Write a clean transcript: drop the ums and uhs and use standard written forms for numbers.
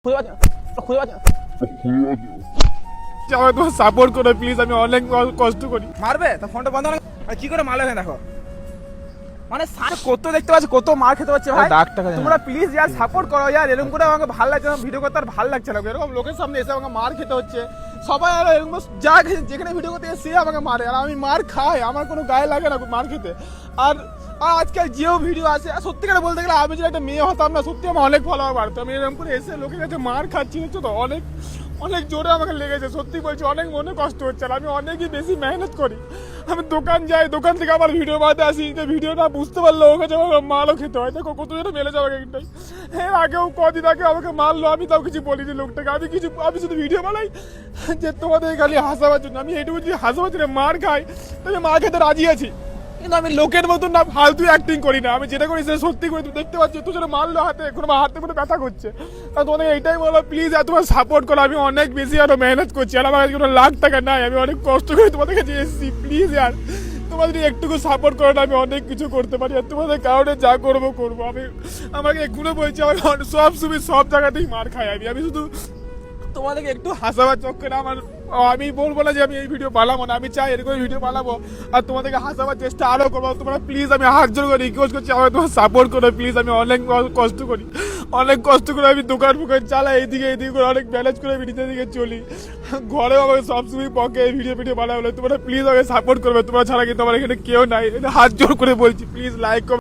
তোমার সাপোর্ট করো প্লিজ, আমি অনেক কষ্ট করি। মারবে তো ফোনটা বন্ধ না কি করে মারলে দেখো, মানে কত দেখতে পাচ্ছি, কত মার খেতে পাচ্ছে ভাই। তোমরা প্লিজ ইয়ার সাপোর্ট করো ইয়ার, এরকম করে আমাকে ভালো লাগছে না, ভিডিও করতে আর ভালো লাগছে না। এরকম লোকের সামনে এসে আমাকে মার খেতে হচ্ছে, সবাই আর এরকম যা যেখানে ভিডিও করতে সে আমাকে মারে, আর আমি মার খাই, আমার কোনো গায়ে লাগে না মার খেতে। আর আজকাল যেও ভিডিও আসে, সত্যিকারে বলতে গেলে আমি যদি একটা মেয়ে হতাম না, সত্যি আমার অনেক ভালো বাড়তো। আমি এরকম করে এসে লোকের কাছে মার খাচ্ছি হচ্ছে তো, অনেক অনেক জোরে আমাকে লেগেছে, সত্যি বলছি অনেক মনে কষ্ট হচ্ছে। আর আমি অনেকই বেশি মেহনত করি, আমি দোকান যাই, দোকান থেকে আবার ভিডিও বানাতে আসি, যে ভিডিওটা বুঝতে পারলে ওর কাছে আমাকে মারও খেতে হয়। দেখো কত জোরে মেলে যাবে একটাই। হ্যাঁ আগেও কদিন আগে আমাকে মারলো, আমি তাও কিছু বলিনি লোকটাকে, আমি শুধু ভিডিও বানাই যে তোমাদের খালি হাসাবার জন্য। আমি এইটুকু যদি হাসাবার জন্য মার খাই, তবে মার খেতে রাজি আছি, কিন্তু আমি লোকের মতন না ফালতু অ্যাক্টিং করি না। আমি যেটা করি সেটা সত্যি করি। তুমি দেখতে পাচ্ছ, তুই যেন মারলো হাতে, কোনো হাতে কোনো ব্যথা করছে। আর তোমাদের এইটাই বলো প্লিজ, আর তোমার সাপোর্ট করো। আমি অনেক বেশি আরো মেহনত করছি, আর আমার কাছে কোনো লাখ টাকা নাই, আমি অনেক কষ্ট করে তোমাদের কাছে এসেছি। প্লিজ আর তোমার যদি একটুকু সাপোর্ট করো না, আমি অনেক কিছু করতে পারি। আর তোমাদের কারণে যা করবো করবো। আমি আমাকে এগুলো বলছি, আমার সব সুবিধা সব জায়গাতেই মার খাই। আমি শুধু তোমাদেরকে একটু হাসাবার চক্করে আমি বলবো না যে আমি এই ভিডিও বানাবো না, আমি চাই এরকম ভিডিও বানাবো আর তোমাদেরকে হাসাবার চেষ্টা আরো করবো। তোমরা প্লিজ, আমি হাত জোর করে রিকোয়েস্ট করছি, আমাকে তোমার সাপোর্ট করো প্লিজ। আমি অনেক কষ্ট করি, অনেক কষ্ট করে আমি দোকান চালাই, এইদিকে করে অনেক ম্যানেজ করে আমি নিজের দিকে চলি। ঘরেও আমাকে সবসময় পকে ভিডিও বানাবো। তোমরা প্লিজ আমাকে সাপোর্ট করবে, তোমরা ছাড়া কিন্তু আমার এখানে কেউ নাই। হাত জোর করে বলছি প্লিজ লাইক